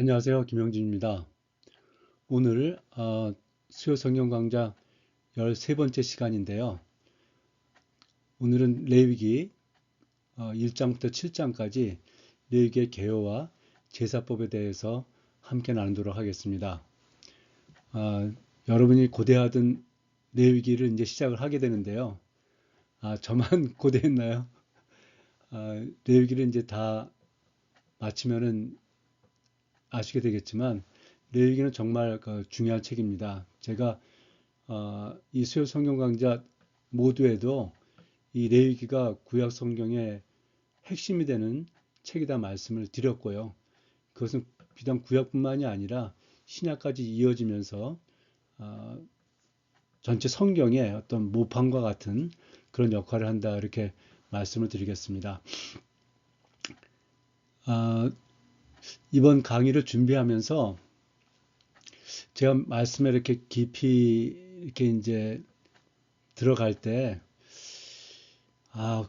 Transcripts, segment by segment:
안녕하세요. 김영진입니다. 오늘 수요 성경 강좌 13번째 시간인데요. 오늘은 레위기 1장부터 7장까지 레위기의 개요와 제사법에 대해서 함께 나누도록 하겠습니다. 여러분이 고대하던 레위기를 이제 시작을 하게 되는데요. 저만 고대했나요? 레위기를 이제 다 마치면은 아시게 되겠지만 레위기는 정말 중요한 책입니다. 제가 이 수요 성경 강좌 모두에도 이 레위기가 구약 성경의 핵심이 되는 책이다 말씀을 드렸고요. 그것은 비단 구약뿐만이 아니라 신약까지 이어지면서 어, 전체 성경의 어떤 모판과 같은 그런 역할을 한다 이렇게 말씀을 드리겠습니다. 어, 이번 강의를 준비하면서 제가 말씀에 이렇게 깊이 이렇게 이제 들어갈 때 아,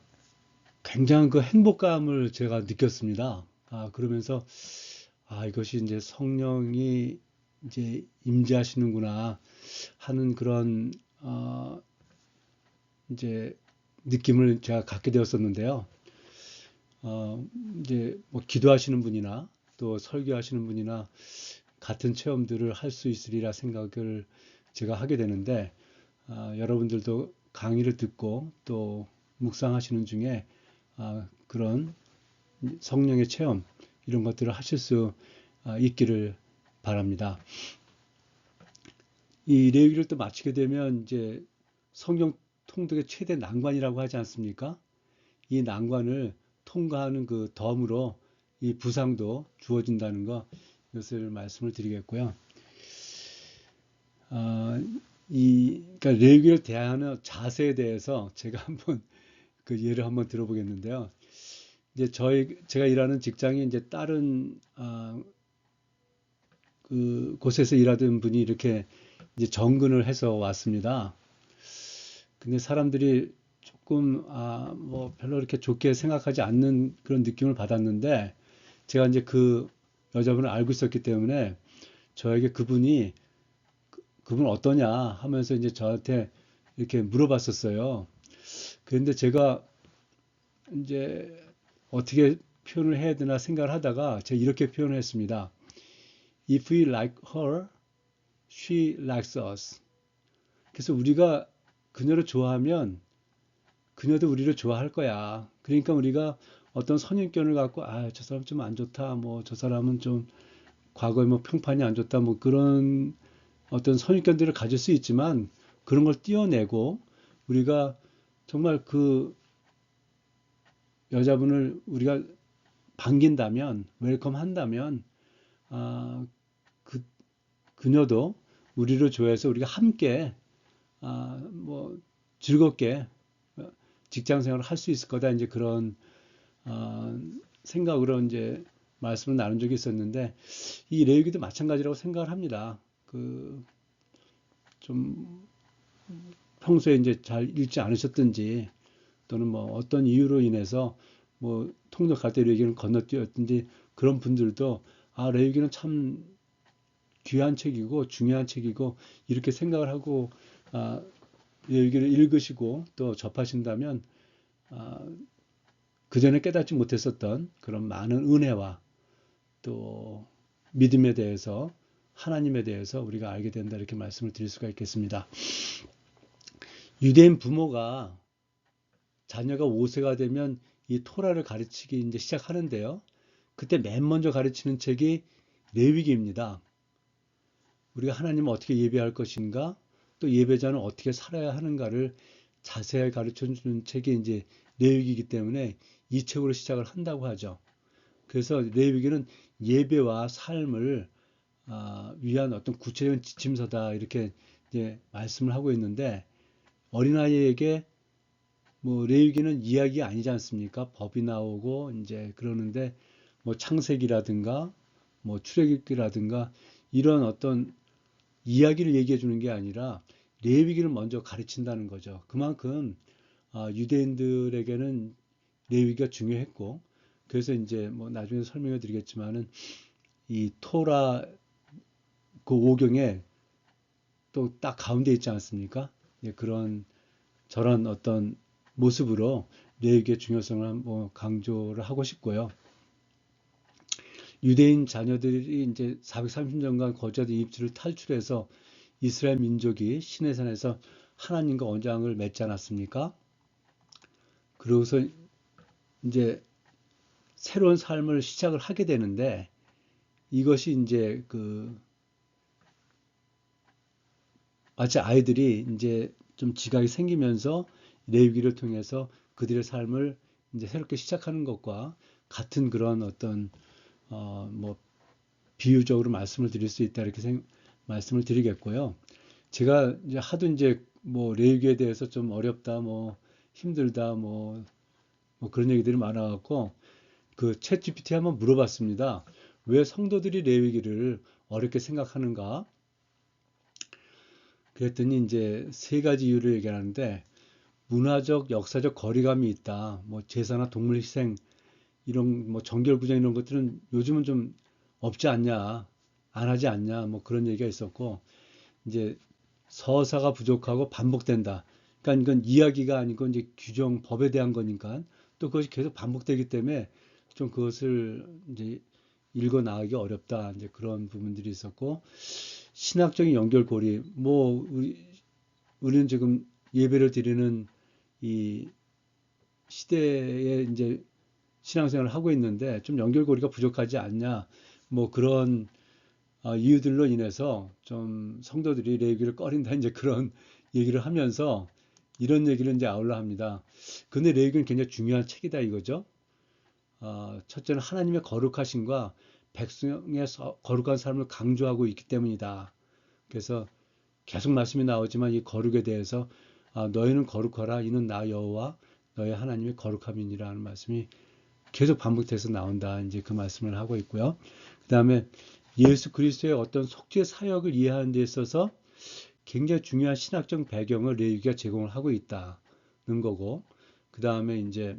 굉장한 그 행복감을 제가 느꼈습니다. 그러면서, 이것이 이제 성령이 이제 임재하시는구나 하는 그런, 이제 느낌을 제가 갖게 되었었는데요. 어, 이제 뭐 기도하시는 분이나 또 설교하시는 분이나 같은 체험들을 할 수 있으리라 생각을 제가 하게 되는데, 여러분들도 강의를 듣고 또 묵상하시는 중에 그런 성령의 체험 이런 것들을 하실 수 있기를 바랍니다. 이 레위기를 또 마치게 되면 이제 성경 통독의 최대 난관이라고 하지 않습니까? 이 난관을 통과하는 그 덤으로 이 부상도 주어진다는 거 이것을 말씀을 드리겠고요. 어, 그러니까 레위기를 대하는 자세에 대해서 제가 한번 그 예를 한번 들어보겠는데요. 이제 제가 일하는 직장이 이제 다른 그 곳에서 일하던 분이 이렇게 이제 정근을 해서 왔습니다. 근데 사람들이 조금 뭐 별로 이렇게 좋게 생각하지 않는 그런 느낌을 받았는데 제가 이제 그 여자분을 알고 있었기 때문에 저에게 그분 어떠냐 하면서 이제 저한테 이렇게 물어봤었어요. 그런데 제가 이제 어떻게 표현을 해야 되나 생각을 하다가 제가 이렇게 표현을 했습니다. If we like her, she likes us. 그래서 우리가 그녀를 좋아하면 그녀도 우리를 좋아할 거야. 그러니까 우리가 어떤 선입견을 갖고 저 사람 좀 안 좋다. 뭐 저 사람은 좀 과거에 뭐 평판이 안 좋다. 뭐 그런 어떤 선입견들을 가질 수 있지만 그런 걸 띄어내고 우리가 정말 그 여자분을 우리가 반긴다면 웰컴 한다면 아, 그 그녀도 우리를 좋아해서 우리가 함께 뭐 즐겁게 직장 생활을 할 수 있을 거다. 이제 그런 어, 생각으로 이제 말씀을 나눈 적이 있었는데 이 레위기도 마찬가지라고 생각을 합니다. 그 좀 평소에 이제 잘 읽지 않으셨든지 또는 뭐 어떤 이유로 인해서 뭐 통독할 때 레위기는 건너뛰었든지 그런 분들도 레위기는 참 귀한 책이고 중요한 책이고 이렇게 생각을 하고 아, 레위기를 읽으시고 또 접하신다면 아, 그전에 깨닫지 못했었던 그런 많은 은혜와 또 믿음에 대해서 하나님에 대해서 우리가 알게 된다 이렇게 말씀을 드릴 수가 있겠습니다. 유대인 부모가 자녀가 5세가 되면 이 토라를 가르치기 이제 시작하는데요. 그때 맨 먼저 가르치는 책이 레위기입니다. 우리가 하나님을 어떻게 예배할 것인가, 또 예배자는 어떻게 살아야 하는가를 자세히 가르쳐 주는 책이 이제 레위기이기 때문에 이 책으로 시작을 한다고 하죠. 그래서 레위기는 예배와 삶을 위한 어떤 구체적인 지침서다 이렇게 이제 말씀을 하고 있는데 어린아이에게 뭐 레위기는 이야기 아니지 않습니까? 법이 나오고 이제 그러는데 뭐 창세기라든가 뭐 출애굽기라든가 이런 어떤 이야기를 얘기해 주는 게 아니라 레위기를 먼저 가르친다는 거죠. 그만큼 유대인들에게는 레위기가 중요했고 그래서 이제 뭐 나중에 설명해 드리겠지만은 이 토라 그 오경에 또 딱 가운데 있지 않습니까? 예, 그런 저런 어떤 모습으로 레위기의 중요성을 한번 강조를 하고 싶고요. 유대인 자녀들이 이제 430년간 거주하던 이집트를 탈출해서 이스라엘 민족이 시내산에서 하나님과 언약을 맺지 않았습니까? 그러고서 이제 새로운 삶을 시작을 하게 되는데 이것이 이제 그 마치 아이들이 이제 좀 지각이 생기면서 레위기를 통해서 그들의 삶을 이제 새롭게 시작하는 것과 같은 그런 어떤 뭐 비유적으로 말씀을 드릴 수 있다 이렇게 말씀을 드리겠고요. 제가 이제 하도 이제 뭐 레위기에 대해서 좀 어렵다 뭐 힘들다 뭐 그런 얘기들이 많아갖고 그 챗GPT 한번 물어봤습니다. 왜 성도들이 레위기를 어렵게 생각하는가? 그랬더니 이제 세 가지 이유를 얘기하는데 문화적, 역사적 거리감이 있다. 뭐 제사나 동물 희생 이런 뭐 정결 구정 이런 것들은 요즘은 좀 없지 않냐, 안 하지 않냐, 뭐 그런 얘기가 있었고 이제 서사가 부족하고 반복된다. 그러니까 이건 이야기가 아니고 이제 규정 법에 대한 거니까 또 그것이 계속 반복되기 때문에 좀 그것을 이제 읽어 나가기 어렵다. 이제 그런 부분들이 있었고 신학적인 연결고리 뭐 우리는 지금 예배를 드리는 이 시대에 이제 신앙생활을 하고 있는데 좀 연결고리가 부족하지 않냐 뭐 그런 이유들로 인해서 좀 성도들이 레위기를 꺼린다 이제 그런 얘기를 하면서 이런 얘기를 이제 아울러 합니다. 근데 레위기는 굉장히 중요한 책이다 이거죠. 첫째는 하나님의 거룩하심과 백성의 거룩한 삶을 강조하고 있기 때문이다. 그래서 계속 말씀이 나오지만 이 거룩에 대해서 너희는 거룩하라 이는 나 여호와 너희 하나님의 거룩함이니라는 말씀이 계속 반복돼서 나온다. 이제 그 말씀을 하고 있고요. 그다음에 예수 그리스도의 어떤 속죄 사역을 이해하는 데 있어서 굉장히 중요한 신학적 배경을 레위기가 제공을 하고 있다는 거고, 그 다음에 이제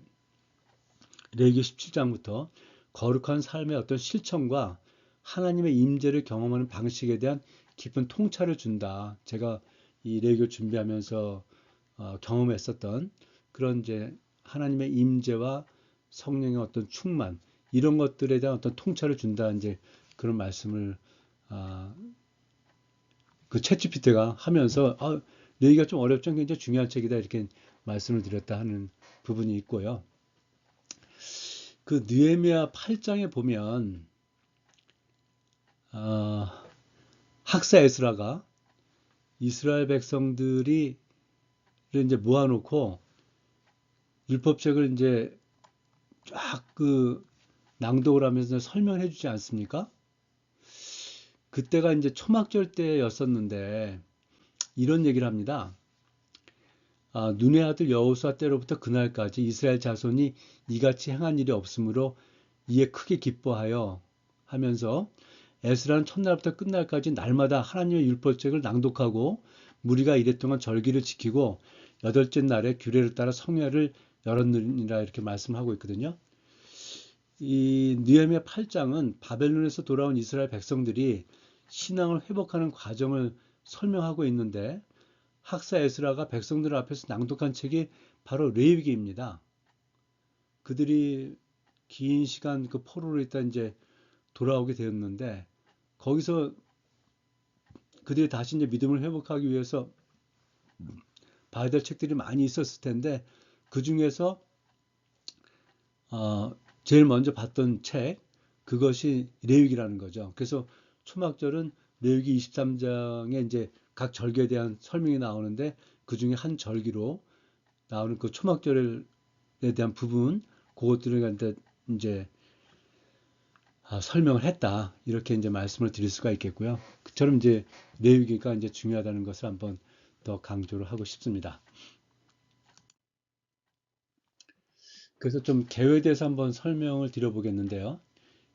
레위기 17장부터 거룩한 삶의 어떤 실천과 하나님의 임재를 경험하는 방식에 대한 깊은 통찰을 준다. 제가 이 레위기를 준비하면서 경험했었던 그런 이제 하나님의 임재와 성령의 어떤 충만 이런 것들에 대한 어떤 통찰을 준다. 이제 그런 말씀을 아, 그 챗GPT가 하면서 레위기가 좀 어렵죠. 굉장히 중요한 책이다 이렇게 말씀을 드렸다 하는 부분이 있고요. 그 느헤미야 8장에 보면 어, 학사 에스라가 이스라엘 백성들이 이제 모아놓고 율법책을 이제 쫙 그 낭독을 하면서 설명해 주지 않습니까? 그때가 이제 초막절 때였었는데 이런 얘기를 합니다. 눈의 아들 여호수아 때로부터 그날까지 이스라엘 자손이 이같이 행한 일이 없으므로 이에 크게 기뻐하여 하면서 에스라는 첫날부터 끝날까지 날마다 하나님의 율법책을 낭독하고 무리가 이랫동안 절기를 지키고 여덟째 날에 규례를 따라 성회를 열었느니라 이렇게 말씀하고 있거든요. 이 느헤미야 8장은 바벨론에서 돌아온 이스라엘 백성들이 신앙을 회복하는 과정을 설명하고 있는데 학사 에스라가 백성들 앞에서 낭독한 책이 바로 레위기입니다. 그들이 긴 시간 그 포로로 있다 이제 돌아오게 되었는데 거기서 그들이 다시 이제 믿음을 회복하기 위해서 봐야 될 책들이 많이 있었을 텐데 그 중에서 제일 먼저 봤던 책 그것이 레위기라는 거죠. 그래서 초막절은 레위기 23장에 이제 각 절기에 대한 설명이 나오는데 그 중에 한 절기로 나오는 그 초막절에 대한 부분 그것들을 이제 설명을 했다 이렇게 이제 말씀을 드릴 수가 있겠고요. 그처럼 이제 레위기가 이제 중요하다는 것을 한번 더 강조를 하고 싶습니다. 그래서 좀 계획에 대해서 한번 설명을 드려보겠는데요.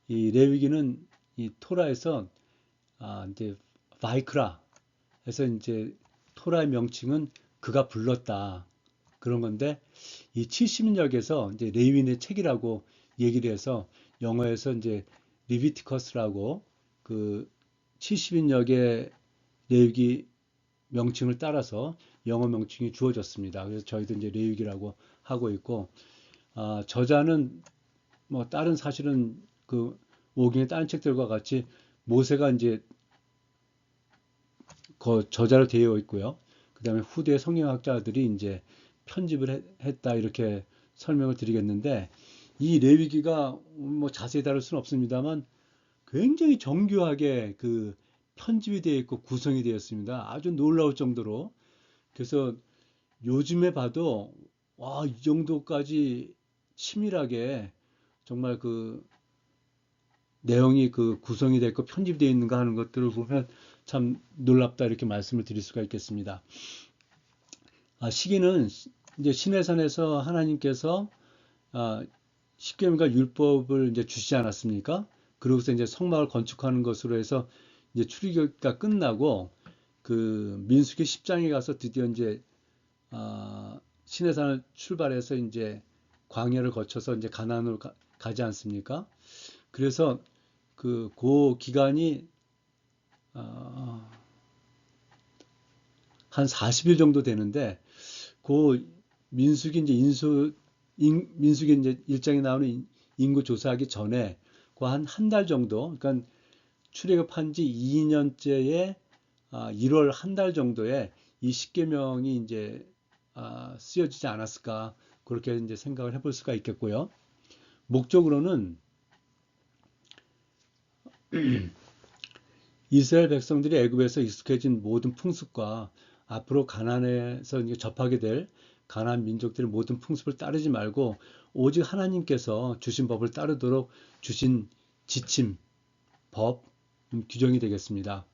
이 레위기는 이 토라에서 이제 바이크라 해서 이제 토라의 명칭은 그가 불렀다 그런 건데 이 70인역에서 이제 레위인의 책이라고 얘기를 해서 영어에서 이제 리비티커스라고 그 70인역의 레위기 명칭을 따라서 영어 명칭이 주어졌습니다. 그래서 저희도 이제 레위기라고 하고 있고, 저자는 뭐 다른 사실은 그 오경의 다른 책들과 같이 모세가 이제 그 저자로 되어 있고요. 그 다음에 후대 성경학자들이 이제 편집을 했다 이렇게 설명을 드리겠는데, 이 레위기가 뭐 자세히 다룰 수는 없습니다만 굉장히 정교하게 그 편집이 되어 있고 구성이 되었습니다. 아주 놀라울 정도로. 그래서 요즘에 봐도 와, 이 정도까지 치밀하게 정말 그 내용이 그 구성이 되어 있고 편집이 되어 있는가 하는 것들을 보면 참 놀랍다 이렇게 말씀을 드릴 수가 있겠습니다. 시기는 이제 시내산에서 하나님께서 십계명과 율법을 이제 주시지 않았습니까? 그러고서 이제 성막을 건축하는 것으로 해서 이제 출애굽기가 끝나고 그 민수기 10장에 가서 드디어 이제 시내산을 출발해서 이제 광야를 거쳐서 이제 가나안으로 가지 않습니까? 그래서 그 기간이 한 40일 정도 되는데 그 민수기 이제 민수기 이제 일장에 나오는 인구 조사하기 전에 그 한 달 정도, 그러니까 출애굽한 지 2년째에 1월 한 달 정도에 이 십계명이 이제 쓰여지지 않았을까 그렇게 이제 생각을 해볼 수가 있겠고요. 목적으로는 이스라엘 백성들이 애굽에서 익숙해진 모든 풍습과 앞으로 가나안에서 이제 접하게 될 가나안 민족들의 모든 풍습을 따르지 말고 오직 하나님께서 주신 법을 따르도록 주신 지침, 법, 규정이 되겠습니다.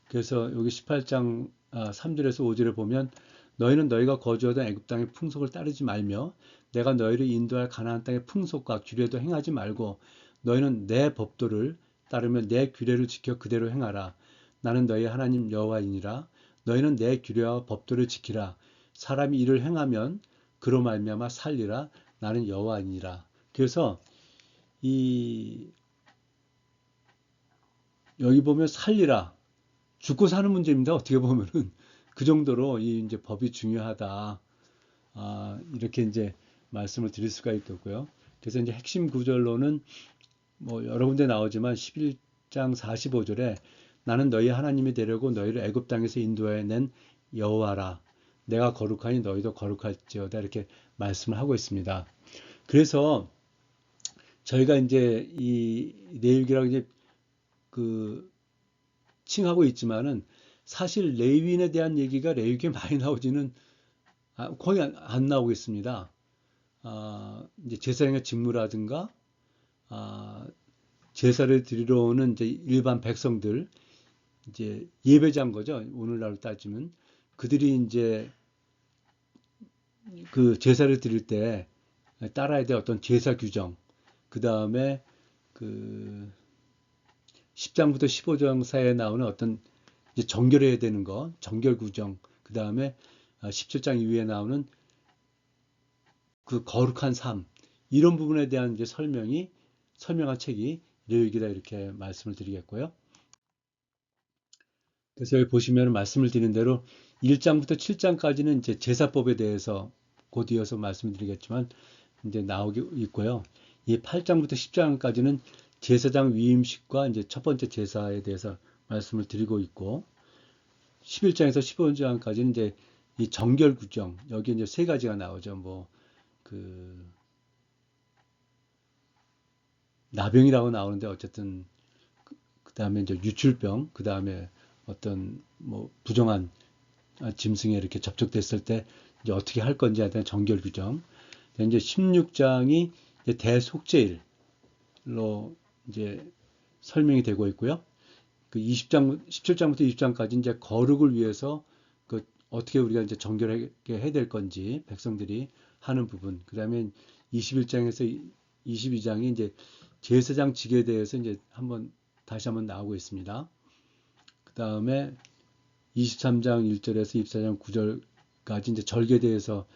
그래서 여기 18장 3절에서 5절에 보면 너희는 너희가 거주하던 애굽 땅의 풍속을 따르지 말며 내가 너희를 인도할 가나안 땅의 풍속과 규례도 행하지 말고 너희는 내 법도를 따르며 내 규례를 지켜 그대로 행하라. 나는 너희 하나님 여호와이니라. 너희는 내 규례와 법도를 지키라. 사람이 이를 행하면 그로 말미암아 살리라. 나는 여호와이니라. 그래서 이 여기 보면 살리라. 죽고 사는 문제입니다. 어떻게 보면은 그 정도로 이 이제 법이 중요하다. 이렇게 이제 말씀을 드릴 수가 있겠고요. 그래서 이제 핵심 구절로는 뭐 여러 군데 나오지만 11장 45절에 나는 너희 하나님이 되려고 너희를 애굽 땅에서 인도해 낸 여호와라. 내가 거룩하니 너희도 거룩할지어다. 이렇게 말씀을 하고 있습니다. 그래서 저희가 이제 이 레위기라고 이제 그 칭하고 있지만은 사실 레위인에 대한 얘기가 레위기에 많이 나오지는 거의 안 나오고 있습니다. 이제 제사장의 직무라든가 제사를 드리러 오는 이제 일반 백성들 이제 예배자인 거죠. 오늘날로 따지면 그들이 이제 그 제사를 드릴 때 따라야 될 어떤 제사 규정, 그 다음에 그 10장부터 15장 사이에 나오는 어떤 이제 정결해야 되는 거, 정결 규정, 그 다음에 17장 이후에 나오는 그 거룩한 삶, 이런 부분에 대한 이제 설명한 책이 레위기다 이렇게 말씀을 드리겠고요. 그래서 여기 보시면 말씀을 드린 대로 1장부터 7장까지는 이제 제사법에 대해서 곧 이어서 말씀을 드리겠지만 이제 나오고 있고요. 이 8장부터 10장까지는 제사장 위임식과 이제 첫 번째 제사에 대해서 말씀을 드리고 있고 11장에서 15장까지는 이제 이 정결 규정 여기 이제 세 가지가 나오죠. 뭐 그 나병이라고 나오는데 어쨌든 그다음에 이제 유출병 그다음에 어떤 뭐 부정한 짐승에 이렇게 접촉됐을 때 이제 어떻게 할 건지에 대한 정결 규정. 이제 16장이 이제 대속죄일로 이제 설명이 되고 있고요. 그 17장부터 20장까지 이제 거룩을 위해서 그 어떻게 우리가 이제 정결하게 해야 될 건지 백성들이 하는 부분. 그다음에 21장에서 22장이 이제 제사장 직에 대해서 이제 다시 한번 나오고 있습니다. 그다음에 23장 1절에서 24장 9절까지 이제 절개에 대해서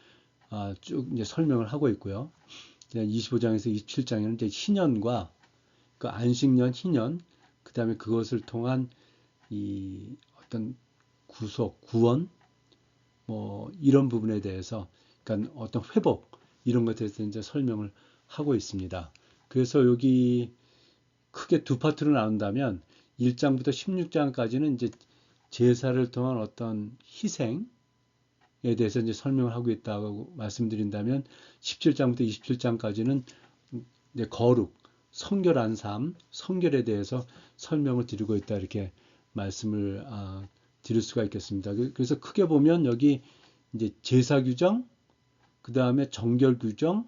쭉 이제 설명을 하고 있고요. 25장에서 27장에는 이제 신년과 그 안식년, 희년, 그 다음에 그것을 통한 이 어떤 구원, 뭐 이런 부분에 대해서, 그러니까 어떤 회복 이런 것에 대해서 이제 설명을 하고 있습니다. 그래서 여기 크게 두 파트로 나눈다면 1장부터 16장까지는 이제 제사를 통한 어떤 희생에 대해서 이제 설명을 하고 있다고 말씀드린다면 17장부터 27장까지는 이제 거룩, 성결한 삶, 성결에 대해서 설명을 드리고 있다 이렇게 말씀을 드릴 수가 있겠습니다. 그래서 크게 보면 여기 이제 제사 규정, 그 다음에 정결 규정,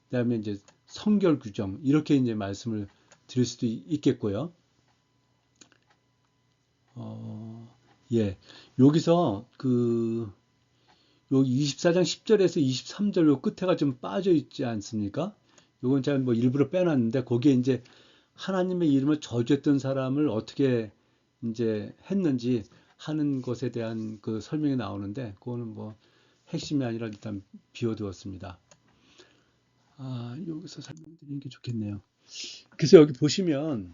그 다음에 이제 성결 규정 이렇게 이제 말씀을 드릴 수도 있겠고요. 예, 여기서 요 24장 10절에서 23절 요 끝에가 좀 빠져 있지 않습니까? 요건 제가 뭐 일부러 빼놨는데 거기에 이제 하나님의 이름을 저주했던 사람을 어떻게 이제 했는지 하는 것에 대한 그 설명이 나오는데 그거는 뭐 핵심이 아니라 일단 비워두었습니다. 여기서 설명드리는 게 좋겠네요. 그래서 여기 보시면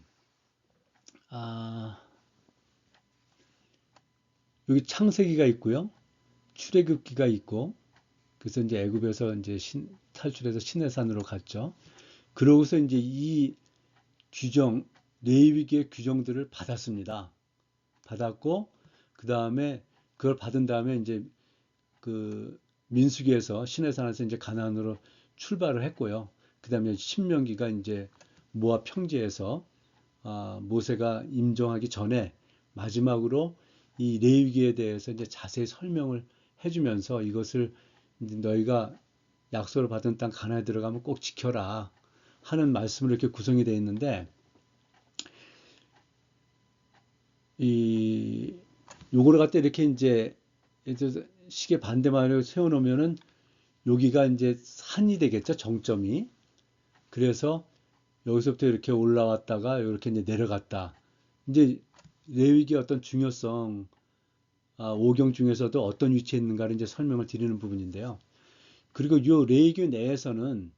아, 여기 창세기가 있고요. 출애굽기가 있고 그래서 이제 애굽에서 이제 탈출해서 시내산으로 갔죠. 그러고서 이제 이 규정, 레위기의 규정들을 받았습니다. 받았고, 그 다음에 그걸 받은 다음에 이제 그 민수기에서 시내산에서 이제 가나안으로 출발을 했고요. 그 다음에 신명기가 이제 모압 평지에서 모세가 임종하기 전에 마지막으로 이 레위기에 대해서 이제 자세히 설명을 해주면서 이것을 이제 너희가 약속을 받은 땅 가나안에 들어가면 꼭 지켜라 하는 말씀으로 이렇게 구성이 되어 있는데 이 요거를 갖다 이렇게 이제 시계 반대말로 세워놓으면은 여기가 이제 산이 되겠죠, 정점이. 그래서 여기서부터 이렇게 올라왔다가 이렇게 이제 내려갔다. 이제 레위기의 어떤 중요성, 오경 중에서도 어떤 위치에 있는가를 이제 설명을 드리는 부분인데요. 그리고 요 레위기 내에서는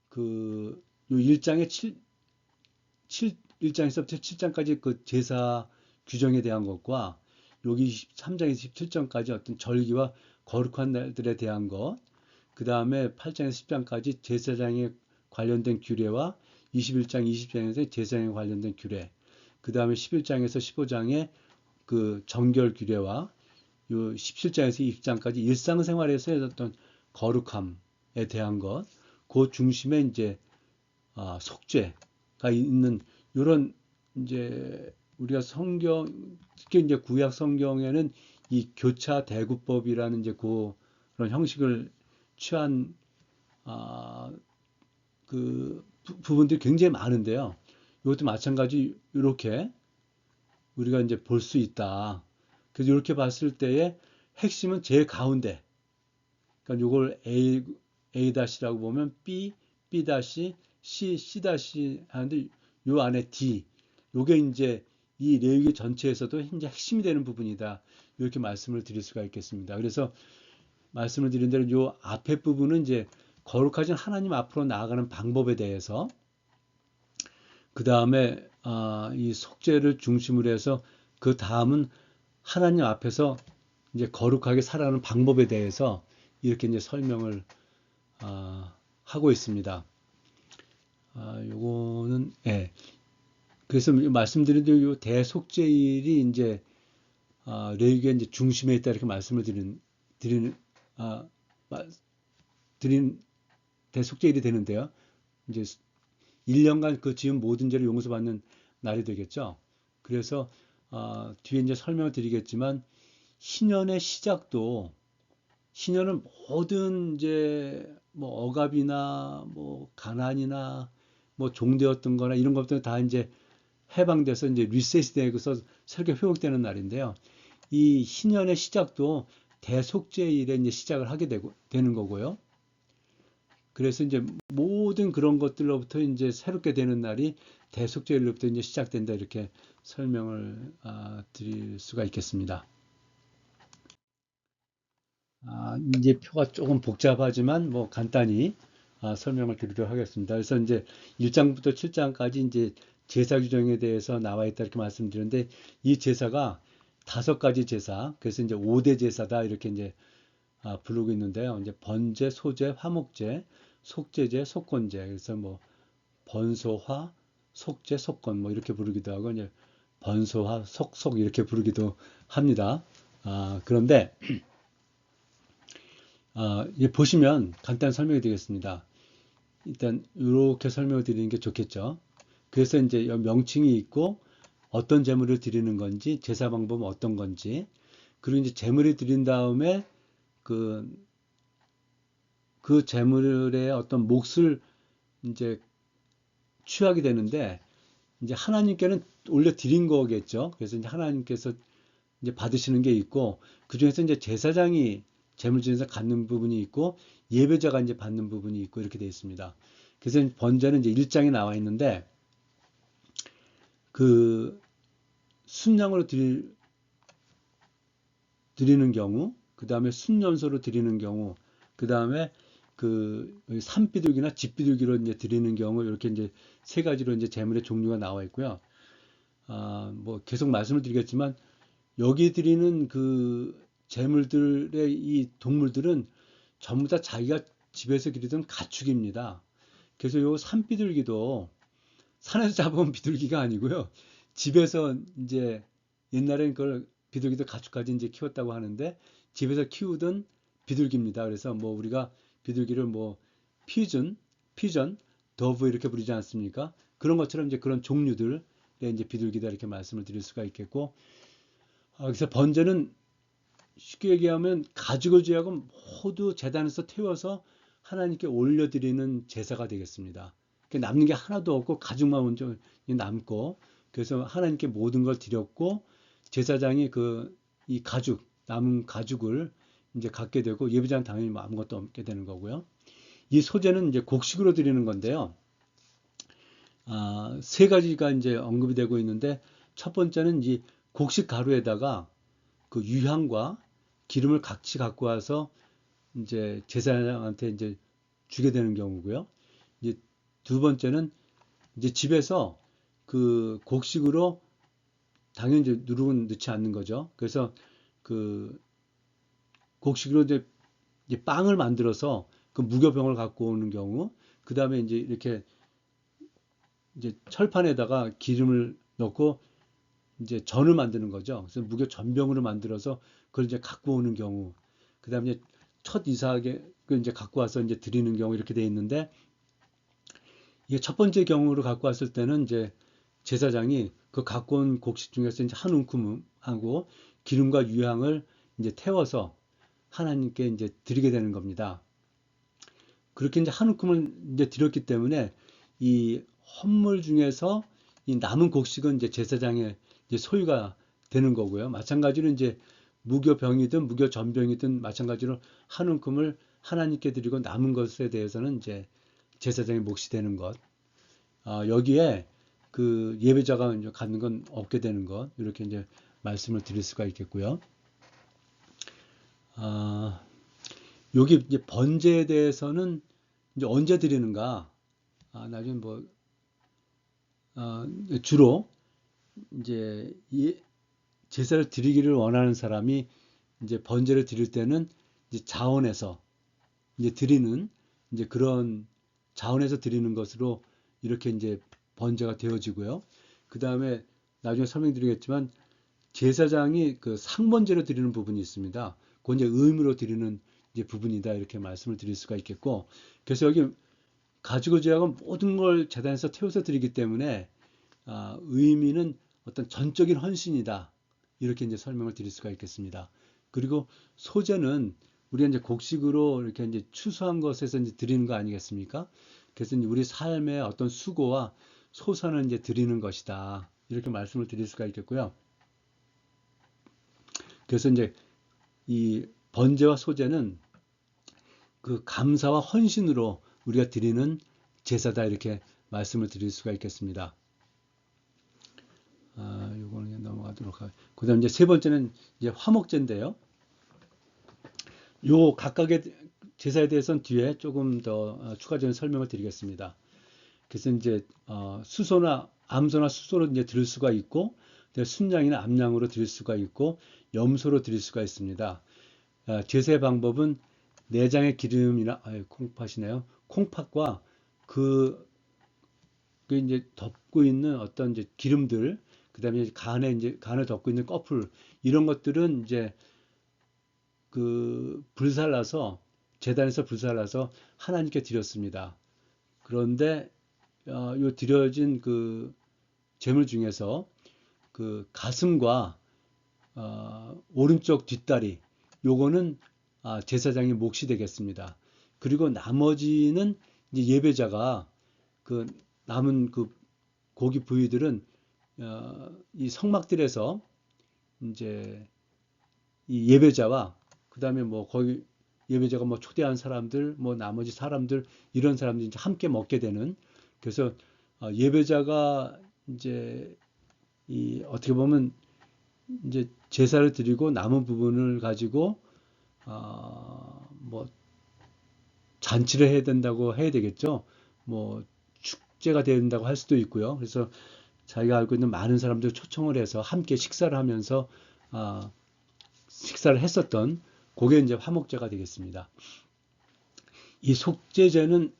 그 요 1장의 1장에서부터 7장까지 그 제사 규정에 대한 것과 여기 3장에서 17장까지 어떤 절기와 거룩한 날들에 대한 것, 그 다음에 8장에서 10장까지 제사장에 관련된 규례와 21장, 20장에서 제사장에 관련된 규례, 그 다음에 11장에서 15장에 그 정결 규례와 요 17장에서 20장까지 일상생활에서 어떤 거룩함에 대한 것, 그 중심에 이제 속죄가 있는 이런 이제 우리가 성경 특히 이제 구약 성경에는 이 교차 대구법이라는 이제 그런 형식을 취한 아, 그 부분들이 굉장히 많은데요. 이것도 마찬가지 이렇게 우리가 이제 볼 수 있다. 그래서 이렇게 봤을 때의 핵심은 제일 가운데. 그러니까 이걸 A-라고 보면 B, B-, C, C- 하는데 요 안에 D. 요게 이제 이 레위기 전체에서도 이제 핵심이 되는 부분이다. 이렇게 말씀을 드릴 수가 있겠습니다. 그래서 말씀을 드린 대로 요 앞에 부분은 이제 거룩하신 하나님 앞으로 나아가는 방법에 대해서 그 다음에 이 속죄를 중심으로 해서 그 다음은 하나님 앞에서 이제 거룩하게 살아가는 방법에 대해서 이렇게 이제 설명을 하고 있습니다. 요거는 예. 그래서 말씀드린 대로 요 대속죄일이 이제 레위기의 이제 중심에 있다 이렇게 말씀을 드리는 아, 드린 대속죄일이 되는데요. 이제 1년간 그 지은 모든 죄를 용서받는 날이 되겠죠. 그래서 뒤에 이제 설명을 드리겠지만 신년의 시작도 신년은 모든 이제 뭐 억압이나 뭐 가난이나 뭐 종되었던 거나 이런 것들 다 이제 해방돼서 이제 리셋이 되고서 새롭게 회복되는 날인데요. 이 신년의 시작도 대속죄일에 이제 시작을 하게 되는 거고요. 그래서 이제 모든 그런 것들로부터 이제 새롭게 되는 날이 대속죄일로부터 이제 시작된다 이렇게 설명을 드릴 수가 있겠습니다. 이제 표가 조금 복잡하지만 뭐 간단히 설명을 드리도록 하겠습니다. 그래서 이제 1장부터 7장까지 이제 제사 규정에 대해서 나와 있다 이렇게 말씀드렸는데 이 제사가 5가지 제사, 그래서 이제 5대 제사다 이렇게 이제 부르고 있는데요. 이제 번제, 소제, 화목제, 속제제, 속건제. 그래서 뭐 번소화, 속제, 속건 뭐 이렇게 부르기도 하고 이제 번소화, 속속 이렇게 부르기도 합니다. 그런데 보시면 간단히 설명해 드리겠습니다. 일단 이렇게 설명을 드리는 게 좋겠죠. 그래서 이제 명칭이 있고 어떤 제물을 드리는 건지 제사 방법은 어떤 건지 그리고 이제 제물을 드린 다음에 그, 그 제물의 어떤 몫을 이제 취하게 되는데 이제 하나님께는 올려 드린 거겠죠. 그래서 이제 하나님께서 이제 받으시는 게 있고 그 중에서 이제 제사장이 제물 중에서 갖는 부분이 있고 예배자가 이제 받는 부분이 있고 이렇게 되어 있습니다. 그래서 번제는 이제 1장에 나와 있는데 그 순양으로 드리는 경우, 그 다음에 순연소로 드리는 경우, 그 다음에 그 산비둘기나 집비둘기로 이제 드리는 경우 이렇게 이제 3가지로 이제 제물의 종류가 나와 있고요. 뭐 계속 말씀을 드리겠지만 여기 드리는 그 제물들의 이 동물들은 전부 다 자기가 집에서 기르던 가축입니다. 그래서 요 산비둘기도 산에서 잡아온 비둘기가 아니고요. 집에서 이제 옛날엔 그걸 비둘기도 가축까지 이제 키웠다고 하는데 집에서 키우던 비둘기입니다. 그래서 뭐 우리가 비둘기를 뭐 피전, 피전, 더브 이렇게 부르지 않습니까? 그런 것처럼 이제 그런 종류들의 이제 비둘기다 이렇게 말씀을 드릴 수가 있겠고, 그래서 번제는 쉽게 얘기하면 가지고 죄하고 모두 제단에서 태워서 하나님께 올려드리는 제사가 되겠습니다. 남는 게 하나도 없고 가죽만 먼저 남고 그래서 하나님께 모든 걸 드렸고 제사장이 그 이 가죽 남은 가죽을 이제 갖게 되고 예배자는 당연히 뭐 아무것도 없게 되는 거고요. 이 소제는 이제 곡식으로 드리는 건데요. 3가지가 이제 언급이 되고 있는데 첫 번째는 이 곡식 가루에다가 그 유향과 기름을 같이 갖고 와서 이제 제사장한테 이제 주게 되는 경우고요. 이제 2번째는 이제 집에서 그 곡식으로 당연히 이제 누룩은 넣지 않는 거죠. 그래서 그 곡식으로 이제 빵을 만들어서 그 무교병을 갖고 오는 경우, 그 다음에 이제 이렇게 이제 철판에다가 기름을 넣고 이제 전을 만드는 거죠. 그래서 무교 전병으로 만들어서 그걸 이제 갖고 오는 경우, 그 다음에 이제 첫 이삭에 그 이제 갖고 와서 이제 드리는 경우 이렇게 돼 있는데 이게 첫 번째 경우로 갖고 왔을 때는 이제 제사장이 그 갖고 온 곡식 중에서 이제 한 움큼하고 기름과 유향을 이제 태워서 하나님께 이제 드리게 되는 겁니다. 그렇게 이제 한 움큼을 이제 드렸기 때문에 이 헌물 중에서 이 남은 곡식은 이제 제사장의 이제 소유가 되는 거고요. 마찬가지로 이제 무교병이든 무교전병이든 마찬가지로 한 움큼을 하나님께 드리고 남은 것에 대해서는 이제 제사장의 몫이 되는 것. 여기에 그 예배자가 이제 갖는 건 없게 되는 것. 이렇게 이제 말씀을 드릴 수가 있겠고요. 아, 여기 이제 번제에 대해서는 이제 언제 드리는가? 나중에 뭐 주로 이제 이 제사를 드리기를 원하는 사람이 이제 번제를 드릴 때는 이제 자원에서 이제 드리는 이제 그런 자원에서 드리는 것으로 이렇게 이제 번제가 되어지고요. 그 다음에 나중에 설명드리겠지만 제사장이 그 상번제로 드리는 부분이 있습니다. 그건 이제 의무로 드리는 이제 부분이다 이렇게 말씀을 드릴 수가 있겠고, 그래서 여기 가지고 제약은 모든 걸 재단에서 태워서 드리기 때문에 의미는 어떤 전적인 헌신이다 이렇게 이제 설명을 드릴 수가 있겠습니다. 그리고 소제는 우리가 이제 곡식으로 이렇게 이제 추수한 것에서 이제 드리는 거 아니겠습니까? 그래서 이제 우리 삶의 어떤 수고와 소산을 이제 드리는 것이다 이렇게 말씀을 드릴 수가 있겠고요. 그래서 이제 이 번제와 소제는 그 감사와 헌신으로 우리가 드리는 제사다 이렇게 말씀을 드릴 수가 있겠습니다. 요거는 넘어가도록 하겠습니다. 그다음 이제 3번째는 이제 화목제인데요. 요 각각의 제사에 대해서는 뒤에 조금 더 추가적인 설명을 드리겠습니다. 그래서 이제 수소나 암소나 수소로 이제 드릴 수가 있고, 순양이나 암양으로 드릴 수가 있고, 염소로 드릴 수가 있습니다. 제세 방법은 내장의 기름이나 콩팥이네요. 콩팥과 그, 그 이제 덮고 있는 어떤 이제 기름들, 그다음에 간을 덮고 있는 꺼풀 이런 것들은 이제 그 불살라서 제단에서 불살라서 하나님께 드렸습니다. 그런데 요 드려진 그 제물 중에서 그 가슴과 오른쪽 뒷다리 요거는 제사장의 몫이 되겠습니다. 그리고 나머지는 이제 예배자가 그 남은 그 고기 부위들은 이 성막들에서 이제 이 예배자와 그다음에 뭐 거기 예배자가 뭐 초대한 사람들 뭐 나머지 사람들 이런 사람들이 이제 함께 먹게 되는 그래서 예배자가 이제 이 어떻게 보면 이제 제사를 드리고 남은 부분을 가지고 뭐 잔치를 해야 된다고 해야 되겠죠. 뭐 축제가 된다고 할 수도 있고요. 그래서 자기가 알고 있는 많은 사람들 초청을 해서 함께 식사를 하면서 아, 식사를 했었던 그게 이제 화목제가 되겠습니다. 이 속죄제는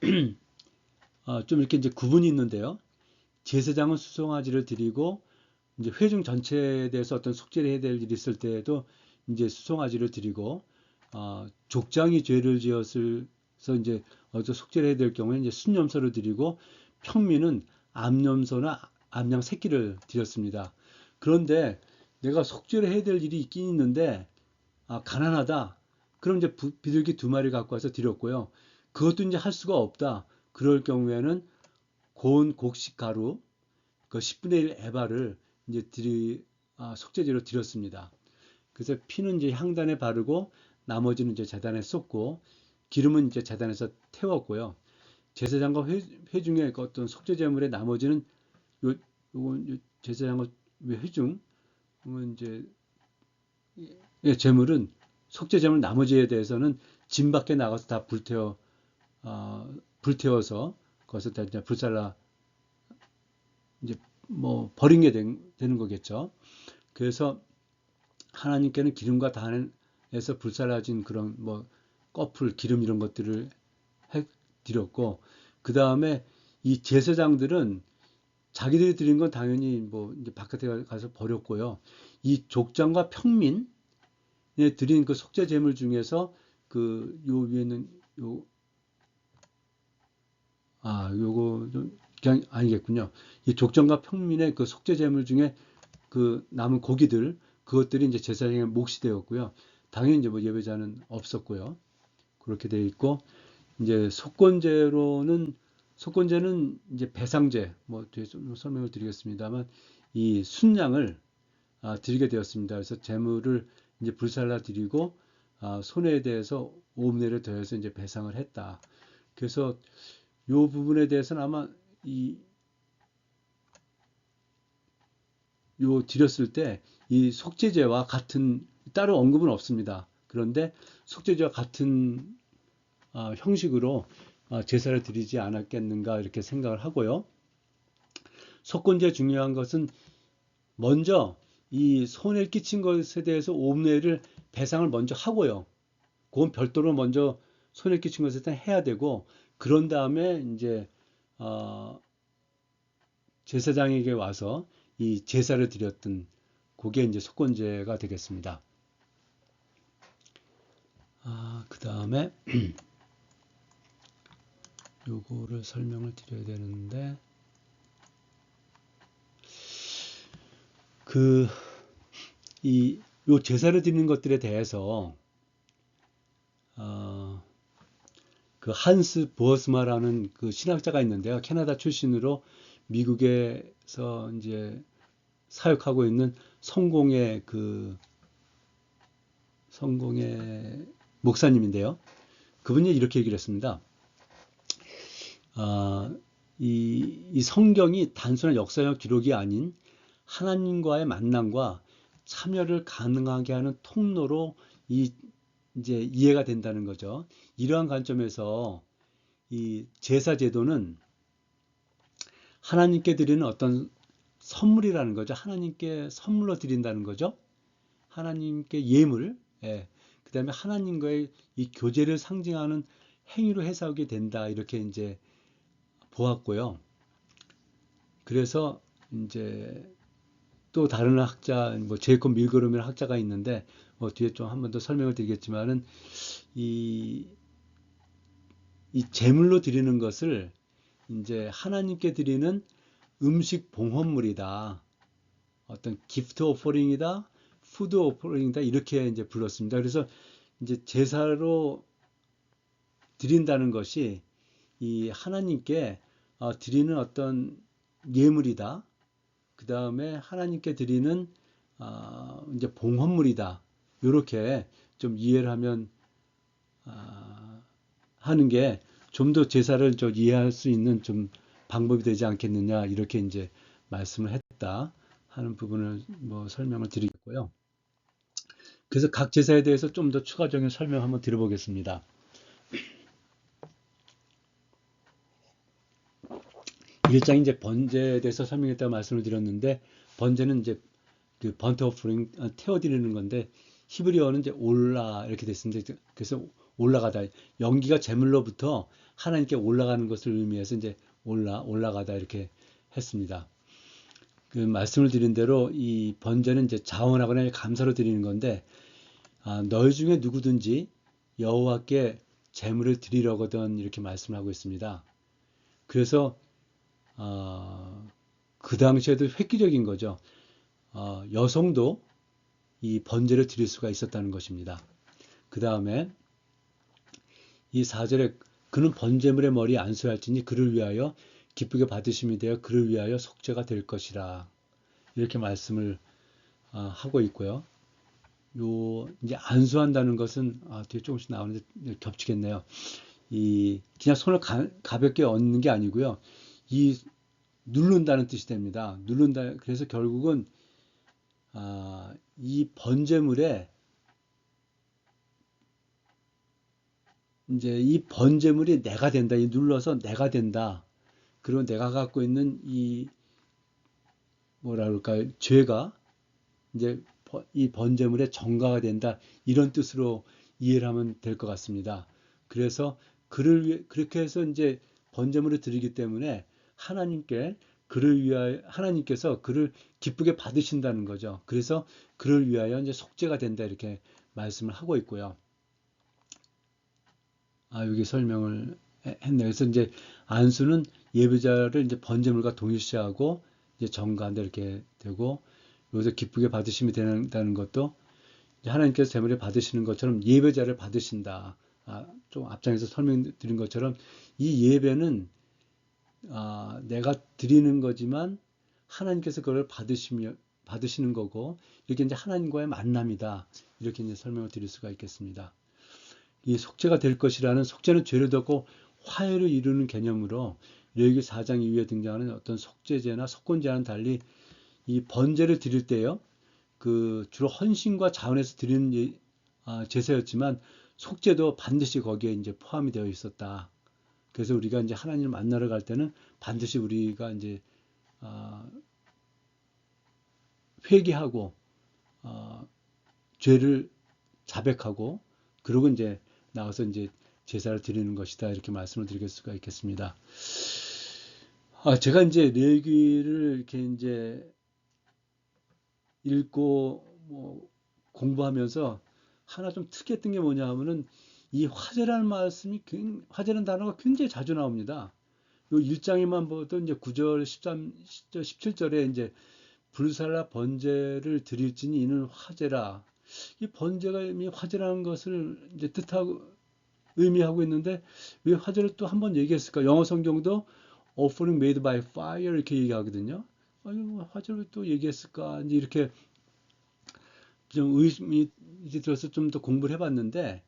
좀 이렇게 이제 구분이 있는데요. 제사장은 수송아지를 드리고 이제 회중 전체에 대해서 어떤 속죄를 해야 될 일이 있을 때에도 이제 수송아지를 드리고 족장이 죄를 지었을 서 이제 어떤 속죄를 해야 될 경우에 이제 순염소를 드리고 평민은 암염소나 암양 새끼를 드렸습니다. 그런데 내가 속죄를 해야 될 일이 있긴 있는데 가난하다. 그럼 이제 비둘기 2마리 갖고 와서 드렸고요. 그것도 이제 할 수가 없다. 그럴 경우에는 고운 곡식 가루 그 10분의 1 에바를 이제 속죄제로 드렸습니다. 그래서 피는 이제 향단에 바르고 나머지는 이제 제단에 쏟고 기름은 이제 제단에서 태웠고요. 제사장과 회중의 어떤 속죄제물의 나머지는 요건 제사장과 회중 이제 제물은 속죄제물 나머지에 대해서는 진 밖에 나가서 다 불태워서 거기서 다 이제 불살라 이제 뭐 버린 게 되는 거겠죠. 그래서 하나님께는 기름과 단에서 불살라진 그런 뭐 꺼풀, 기름 이런 것들을 드렸고 그 다음에 이 제사장들은 자기들이 드린 건 당연히 뭐 이제 바깥에 가서 버렸고요. 이 족장과 평민에 드린 그 속죄 제물 중에서 그 요 위에는 요거 좀 그냥 아니겠군요. 이 족장과 평민의 그 속죄 제물 중에 그 남은 고기들 그것들이 이제 제사장의 몫이 되었고요. 당연히 이제 뭐 예배자는 없었고요. 그렇게 되어 있고 이제 속건제는 이제 배상제 뭐 뒤에 좀 설명을 드리겠습니다만 이 순양을 드리게 되었습니다. 그래서 제물을 이제 불살라 드리고 손해에 대해서 오음례를 더해서 이제 배상을 했다. 그래서 요 부분에 대해서는 아마 요 드렸을 때 이 속죄제와 같은 따로 언급은 없습니다. 그런데 속죄제와 같은 형식으로 제사를 드리지 않았겠는가 이렇게 생각을 하고요. 속건제 중요한 것은 먼저 이 손해를 끼친 것에 대해서 오음례를 배상을 먼저 하고요. 그건 별도로 먼저 손해를 끼친 것에 대해 해야 되고 그런 다음에 이제 제사장에게 와서 이 제사를 드렸던 그게 이제 속건제가 되겠습니다. 그 다음에 요거를 설명을 드려야 되는데 요 제사를 드리는 것들에 대해서 그 한스 보어스마라는 그 신학자가 있는데요. 캐나다 출신으로 미국에서 이제 사역하고 있는 성공의 목사님인데요. 그분이 이렇게 얘기를 했습니다. 이 성경이 단순한 역사적 기록이 아닌 하나님과의 만남과 참여를 가능하게 하는 통로로 이제 이해가 된다는 거죠. 이러한 관점에서 이 제사 제도는 하나님께 드리는 어떤 선물이라는 거죠. 하나님께 선물로 드린다는 거죠. 하나님께 예물, 예. 그 다음에 하나님과의 이 교제를 상징하는 행위로 해석이 된다. 이렇게 이제 보았고요. 그래서 이제 또 다른 학자, 뭐 제이콥 밀그롬이라는 학자가 있는데, 뭐 뒤에 좀 한 번 더 설명을 드리겠지만은 이, 이 제물로 드리는 것을 이제 하나님께 드리는 음식 봉헌물이다. 어떤 기프트 오퍼링이다, 푸드 오퍼링이다 이렇게 이제 불렀습니다. 그래서 이제 제사로 드린다는 것이 이 하나님께 드리는 어떤 예물이다. 그 다음에 하나님께 드리는 이제 봉헌물이다. 이렇게 좀 이해를 하면 하는 게 좀 더 제사를 좀 이해할 수 있는 좀 방법이 되지 않겠느냐 이렇게 이제 말씀을 했다 하는 부분을 뭐 설명을 드리겠고요. 그래서 각 제사에 대해서 좀 더 추가적인 설명 한번 드려보겠습니다. 1장 이제 번제에 대해서 설명했다고 말씀을 드렸는데 번제는 이제 그 번트 오프링 태워드리는 건데 히브리어는 이제 올라 이렇게 됐습니다. 그래서 올라가다 연기가 제물로부터 하나님께 올라가는 것을 의미해서 이제 올라가다 이렇게 했습니다. 그 말씀을 드린 대로 이 번제는 이제 자원하거나 감사로 드리는 건데 너희 중에 누구든지 여호와께 제물을 드리려거든 이렇게 말씀하고 있습니다. 그래서 그 당시에도 획기적인 거죠. 여성도 이 번제를 드릴 수가 있었다는 것입니다. 그 다음에 이 4절에 그는 번제물의 머리에 안수할지니 그를 위하여 기쁘게 받으심이 되어 그를 위하여 속죄가 될 것이라 이렇게 말씀을 하고 있고요. 요 이제 안수한다는 것은 뒤에 조금씩 나오는데 겹치겠네요. 이 그냥 손을 가볍게 얹는 게 아니고요. 이 누른다는 뜻이 됩니다. 누른다. 그래서 결국은 이 번제물에 이제 이 번제물이 내가 된다. 이 눌러서 내가 된다. 그리고 내가 갖고 있는 이 뭐라 그럴까요? 죄가 이제 이 번제물의 전가가 된다. 이런 뜻으로 이해를 하면 될 것 같습니다. 그래서 그렇게 해서 이제 번제물을 드리기 때문에 하나님께 그를 위하여 하나님께서 그를 기쁘게 받으신다는 거죠. 그래서 그를 위하여 이제 속죄가 된다 이렇게 말씀을 하고 있고요. 여기 설명을 했네요. 그래서 이제 안수는 예배자를 이제 번제물과 동일시하고 이제 정가한다 이렇게 되고 여기서 기쁘게 받으심이 된다는 것도 하나님께서 제물을 받으시는 것처럼 예배자를 받으신다. 좀 앞장에서 설명드린 것처럼 이 예배는 내가 드리는 거지만 하나님께서 그걸 받으시는 거고 이렇게 이제 하나님과의 만남이다. 이렇게 이제 설명을 드릴 수가 있겠습니다. 이 속죄가 될 것이라는 속죄는 죄를 덮고 화해를 이루는 개념으로 레위기 4장 이후에 등장하는 어떤 속죄제나 속건제와는 달리 이 번제를 드릴 때요. 그 주로 헌신과 자원에서 드리는 제사였지만 속죄도 반드시 거기에 이제 포함이 되어 있었다. 그래서 우리가 이제 하나님을 만나러 갈 때는 반드시 우리가 이제 회개하고 죄를 자백하고 그러고 이제 나와서 이제 제사를 드리는 것이다 이렇게 말씀을 드릴 수가 있겠습니다. 제가 이제 레위기를 이렇게 이제 읽고 뭐 공부하면서 하나 좀 특이했던 게 뭐냐 하면은 이 화제라는 화제라는 단어가 굉장히 자주 나옵니다. 요 1장에만 봐도 이제 9절, 13, 17절에 이제 불살라 번제를 드릴지니 이는 화제라. 이 번제가 이미 화제라는 것을 이제 의미하고 있는데 왜 화제를 또 한번 얘기했을까? 영어 성경도 offering made by fire 이렇게 얘기하거든요. 화제를 또 얘기했을까? 이제 이렇게 좀 의심이 이제 들어서 좀 더 공부를 해봤는데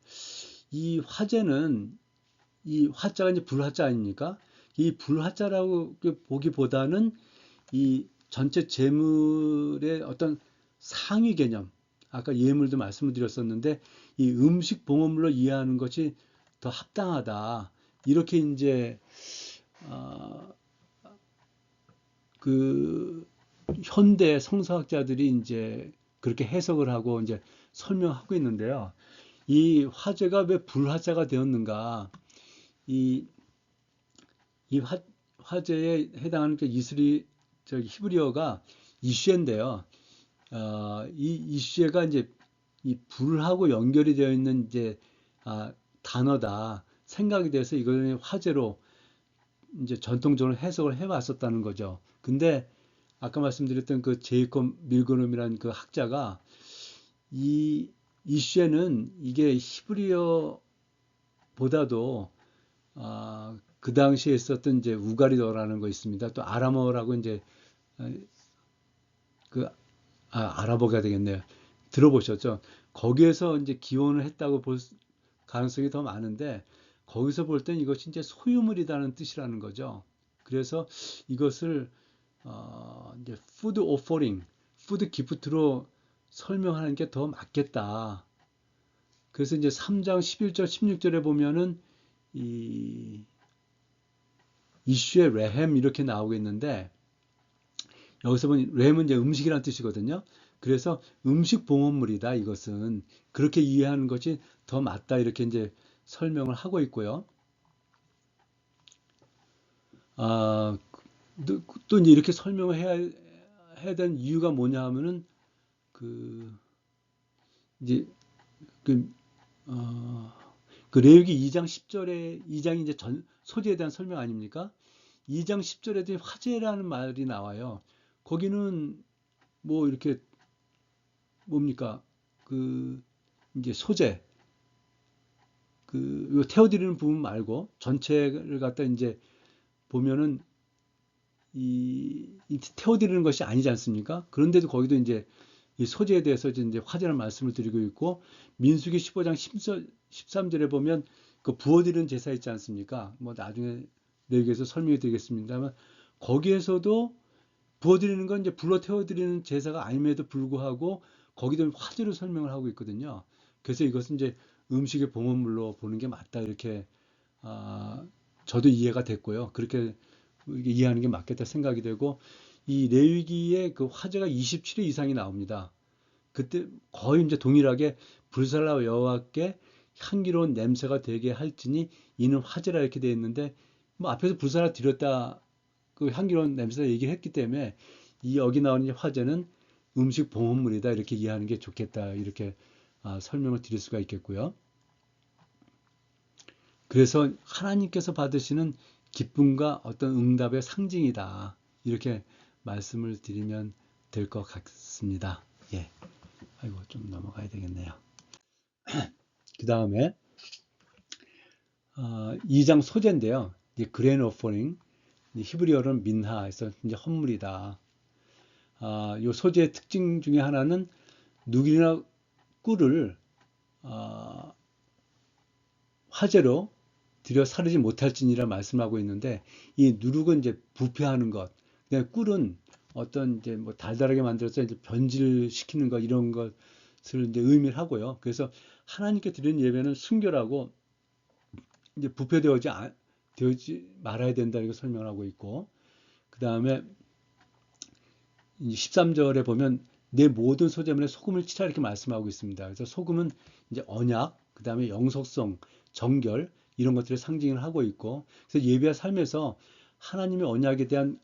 이 화제는 이 화자가 이제 불화자 아닙니까? 이 불화자라고 보기보다는 이 전체 재물의 어떤 상위 개념, 아까 예물도 말씀을 드렸었는데 이 음식 봉헌물로 이해하는 것이 더 합당하다. 이렇게 이제 어, 그 현대 성서학자들이 이제 그렇게 해석을 하고 이제 설명하고 있는데요. 이 화제가 왜 불화자가 되었는가? 이, 이 화제에 해당하는 그 히브리어가 이슈인데요. 이 이슈가 이제 이 불하고 연결이 되어 있는 이제 단어다 생각이 돼서 이걸 화제로 이제 전통적으로 해석을 해왔었다는 거죠. 근데 아까 말씀드렸던 그 제이콥 밀그롬이라는 그 학자가 이 이슈에는 이게 히브리어보다도 그 당시에 있었던 이제 우가리어라는 거 있습니다. 또 아람어라고 이제 아, 그 아랍어가 되겠네요. 들어보셨죠? 거기에서 이제 기원을 했다고 볼 가능성이 더 많은데 거기서 볼 땐 이것이 이제 소유물이라는 뜻이라는 거죠. 그래서 이것을 이제 푸드 오퍼링, 푸드 기프트로 설명하는 게 더 맞겠다. 그래서 이제 3장 11절, 16절에 보면은 이 이슈의 레헴 이렇게 나오고 있는데 여기서 보면 레헴은 이제 음식이라는 뜻이거든요. 그래서 음식 봉헌물이다 이것은 그렇게 이해하는 것이 더 맞다 이렇게 이제 설명을 하고 있고요. 아, 또 이제 이렇게 설명을 해야 되는 이유가 뭐냐 하면은 그 이제 그, 어, 그 레위기 2장 10절에 2장이 이제 소재에 대한 설명 아닙니까? 2장 10절에도 화제라는 말이 나와요. 거기는 뭐 이렇게 뭡니까? 그 이제 소재 그 태워드리는 부분 말고 전체를 갖다 이제 보면은 이 태워드리는 것이 아니지 않습니까? 그런데도 거기도 이제 이 소재에 대해서 이제 화제라는 말씀을 드리고 있고 민수기 15장 13절에 보면 그 부어드리는 제사 있지 않습니까? 뭐 나중에 내기에서 설명해 드리겠습니다만 거기에서도 부어드리는 건 이제 불러 태워드리는 제사가 아님에도 불구하고 거기도 화제로 설명을 하고 있거든요. 그래서 이것은 이제 음식의 봉헌물로 보는 게 맞다 이렇게 저도 이해가 됐고요. 그렇게 이해하는 게 맞겠다 생각이 되고 이 레위기에 그 화제가 27회 이상이 나옵니다. 그때 거의 이제 동일하게 불살라 여호와께 향기로운 냄새가 되게 할지니 이는 화제라 이렇게 되어 있는데 뭐 앞에서 불살라 드렸다 그 향기로운 냄새를 얘기를 했기 때문에 이 여기 나오는 화제는 음식 봉헌물이다 이렇게 이해하는 게 좋겠다 이렇게 설명을 드릴 수가 있겠고요. 그래서 하나님께서 받으시는 기쁨과 어떤 응답의 상징이다 이렇게 말씀을 드리면 될 것 같습니다. 예, 아이고 좀 넘어가야 되겠네요. 그 다음에 2장 소재인데요. 이제 그레인 오퍼링 히브리어로는 민하에서 이제 헌물이다. 이 소재의 특징 중에 하나는 누기나 꿀을 화재로 들여 사르지 못할지니라 말씀하고 있는데 이 누룩은 이제 부패하는 것, 그다음에 꿀은 어떤 이제 뭐 달달하게 만들어서 이제 변질시키는 것 이런 것을 이제 의미를 하고요. 그래서 하나님께 드리는 예배는 순결하고 이제 되지 말아야 된다 이렇게 설명을 하고 있고 그 다음에 13절에 보면 내 모든 소재물에 소금을 치라 이렇게 말씀하고 있습니다. 그래서 소금은 이제 언약, 그 다음에 영속성, 정결 이런 것들을 상징을 하고 있고 그래서 예배와 삶에서 하나님의 언약에 대한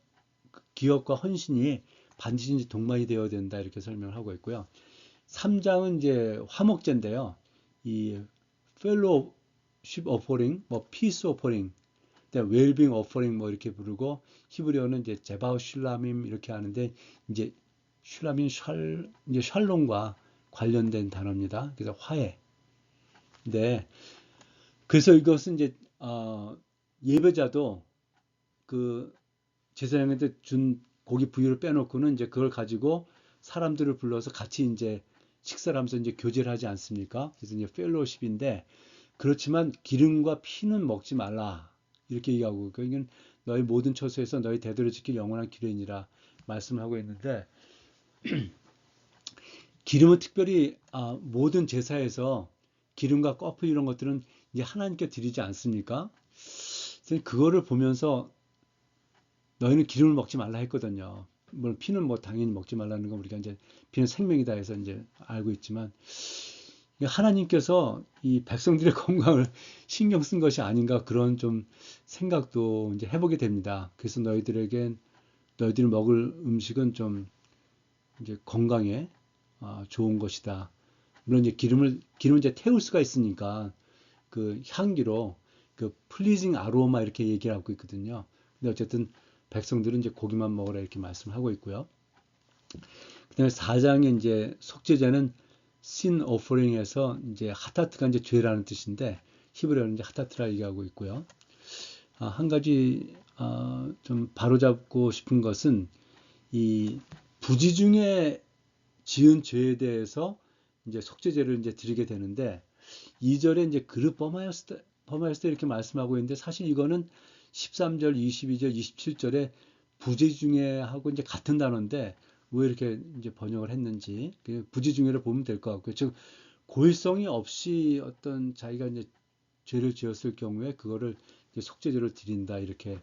기억과 헌신이 반드시 이제 동반이 되어야 된다 이렇게 설명을 하고 있고요. 3장은 이제 화목제인데요. 이 fellowship offering, 뭐 peace offering, 웰빙 오퍼링 뭐 이렇게 부르고 히브리어는 이제 제바우 슐라밈 이렇게 하는데 이제 슐라민 이제 샬롬과 관련된 단어입니다. 그래서 화해. 네. 그래서 이것은 이제 예배자도 그 제사장한테 준 고기 부위를 빼놓고는 이제 그걸 가지고 사람들을 불러서 같이 이제 식사를 하면서 이제 교제를 하지 않습니까? 그래서 이제 펠로우십인데 그렇지만 기름과 피는 먹지 말라. 이렇게 얘기하고 그러니까 너희 모든 처소에서 너희 대대로 지킬 영원한 기름이라 말씀하고 있는데 기름은 특별히 모든 제사에서 기름과 커프 이런 것들은 이제 하나님께 드리지 않습니까? 그래서 그거를 보면서 너희는 기름을 먹지 말라 했거든요. 물론 피는 뭐 당연히 먹지 말라는 건 우리가 이제 피는 생명이다 해서 이제 알고 있지만 하나님께서 이 백성들의 건강을 신경 쓴 것이 아닌가 그런 좀 생각도 이제 해보게 됩니다. 그래서 너희들이 먹을 음식은 좀 이제 건강에 좋은 것이다. 물론 이제 기름을 이제 태울 수가 있으니까 그 향기로 그 플리징 아로마 이렇게 얘기를 하고 있거든요. 근데 어쨌든 백성들은 이제 고기만 먹으라 이렇게 말씀하고 있고요. 그다음에 4장에 이제 속죄제는 신 오퍼링에서 이제 하타트가 이제 죄라는 뜻인데 히브리어는 이제 하타트라 얘기하고 있고요. 한 가지 좀 바로잡고 싶은 것은 이 부지 중에 지은 죄에 대해서 이제 속죄제를 이제 드리게 되는데 2절에 이제 그릇 범하였을 때 이렇게 말씀하고 있는데 사실 이거는 13절, 22절, 27절에 부지 중에 하고 이제 같은 단어인데 왜 이렇게 이제 번역을 했는지 부지 중에를 보면 될 것 같고요. 즉 고의성이 없이 어떤 자기가 이제 죄를 지었을 경우에 그거를 이제 속죄제를 드린다 이렇게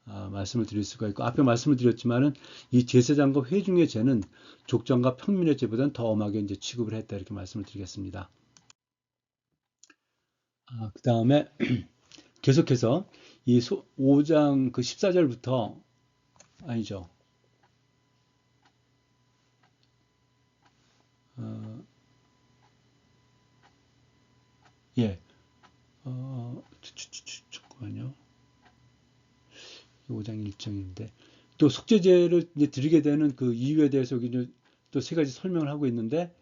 말씀을 드릴 수가 있고 앞에 말씀을 드렸지만은 이 제사장과 회중의 죄는 족장과 평민의 죄보다는 더 엄하게 이제 취급을 했다 이렇게 말씀을 드리겠습니다. 그 다음에 계속해서 이 5장 그 14절부터 아니죠. 어, 예. 잠깐만요. 5장 1장인데 또 속죄제를 이제 드리게 되는 그 이유에 대해서 여기 또 세 가지 설명을 하고 있는데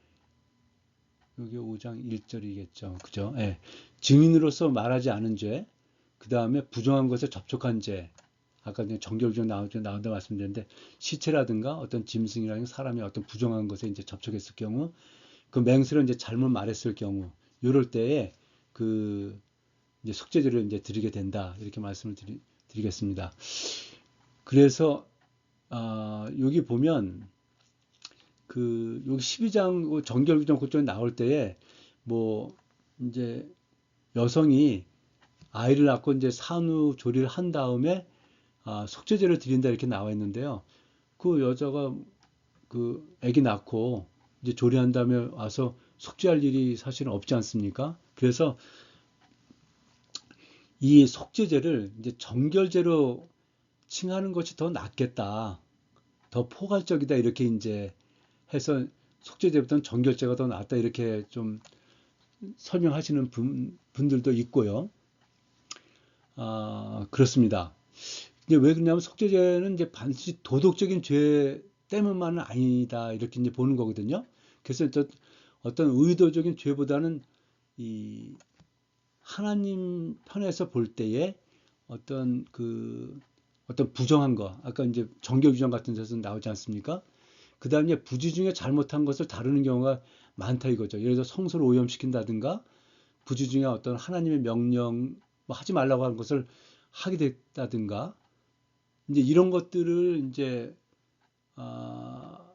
여기 5장 1절이겠죠. 그죠? 예. 증인으로서 말하지 않은 죄, 그 다음에 부정한 것에 접촉한 죄, 아까 정결주에 나온다 말씀드렸는데 시체라든가 어떤 짐승이라든가 사람이 어떤 부정한 것에 이제 접촉했을 경우 그 맹세를 이제 잘못 말했을 경우 이럴 때에 그 이제 속죄제를 이제 드리게 된다 이렇게 말씀을 드리겠습니다. 그래서 여기 보면 그 여기 12장 정결규정 고점에 나올 때에 뭐 이제 여성이 아이를 낳고 이제 산후조리를 한 다음에 속죄제를 드린다 이렇게 나와 있는데요. 그 여자가 그 아기 낳고 이제 조리한 다음에 와서 속죄할 일이 사실은 없지 않습니까? 그래서 이 속죄제를 이제 정결제로 칭하는 것이 더 낫겠다. 더 포괄적이다. 이렇게 이제 해서 속죄제보다는 정결제가 더 낫다. 이렇게 좀 설명하시는 분들도 있고요. 그렇습니다. 이제 왜 그러냐면 속죄제는 이제 반드시 도덕적인 죄 때문만은 아니다. 이렇게 이제 보는 거거든요. 그래서 어떤 의도적인 죄보다는 이 하나님 편에서 볼 때에 어떤 어떤 부정한 거, 아까 이제 정결 규정 같은 데서 나오지 않습니까? 그 다음에 부지 중에 잘못한 것을 다루는 경우가 많다 이거죠. 예를 들어 성소를 오염시킨다든가 부지 중에 어떤 하나님의 명령 뭐 하지 말라고 하는 것을 하게 됐다든가 이제 이런 것들을 이제 아,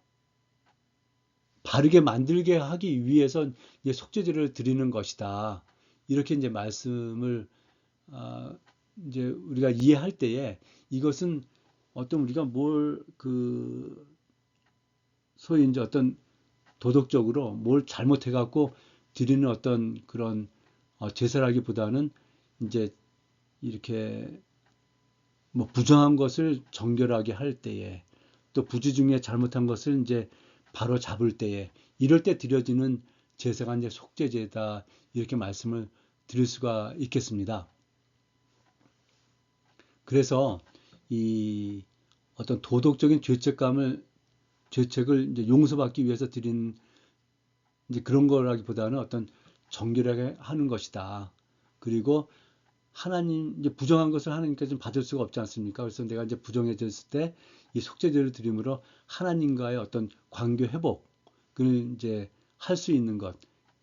바르게 만들게 하기 위해서 이제 속죄제를 드리는 것이다. 이렇게 이제 말씀을 아, 이제 우리가 이해할 때에 이것은 어떤 우리가 뭘 소위 이제 어떤 도덕적으로 뭘 잘못해 갖고 드리는 어떤 그런 제사라기보다는 이제 이렇게 뭐 부정한 것을 정결하게 할 때에 또 부지 중에 잘못한 것을 이제 바로 잡을 때에 이럴 때 드려지는 제사가 이제 속죄제다 이렇게 말씀을 드릴 수가 있겠습니다. 그래서 이 어떤 도덕적인 죄책을 이제 용서받기 위해서 드린 이제 그런 거라기보다는 어떤 정결하게 하는 것이다. 그리고 하나님 이제 부정한 것을 하나님께서 좀 받을 수가 없지 않습니까? 그래서 내가 이제 부정해졌을 때 이 속죄제를 드림으로 하나님과의 어떤 관계 회복을 이제 할 수 있는 것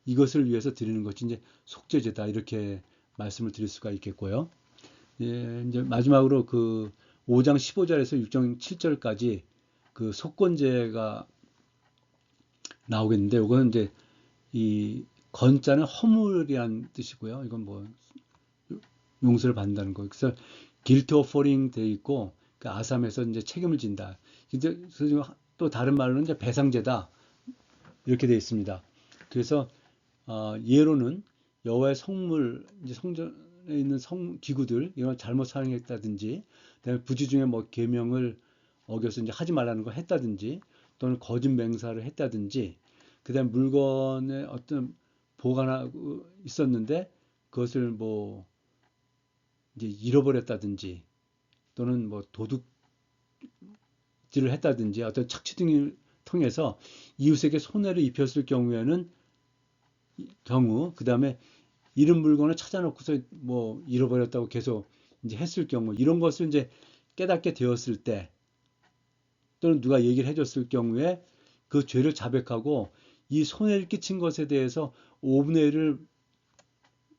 이것을 위해서 드리는 것이 이제 속죄제다 이렇게 말씀을 드릴 수가 있겠고요. 예, 이제 마지막으로 그 5장 15절에서 6장 7절까지 그 속건제가 나오겠는데 이거는 이제 이 건자는 허물이란 뜻이고요. 이건 뭐 용서를 받는다는 거. 그래서 guilt offering 돼 있고 그 아삼에서 이제 책임을 진다. 이제 또 다른 말로는 이제 배상제다 이렇게 되어 있습니다. 그래서 예로는 여호와의 성물 이제 성전에 있는 성 기구들 이런 걸 잘못 사용했다든지, 그다음에 부지 중에 뭐 계명을 어겨서 이제 하지 말라는 걸 했다든지, 또는 거짓 맹세를 했다든지, 그다음 물건에 어떤 보관하고 있었는데 그것을 뭐 이제 잃어버렸다든지, 또는 뭐 도둑질을 했다든지 어떤 착취 등을 통해서 이웃에게 손해를 입혔을 그다음에 잃은 물건을 찾아놓고서 뭐 잃어버렸다고 계속 이제 했을 경우, 이런 것을 이제 깨닫게 되었을 때, 또는 누가 얘기를 해줬을 경우에 그 죄를 자백하고 이 손해를 끼친 것에 대해서 5분의 1을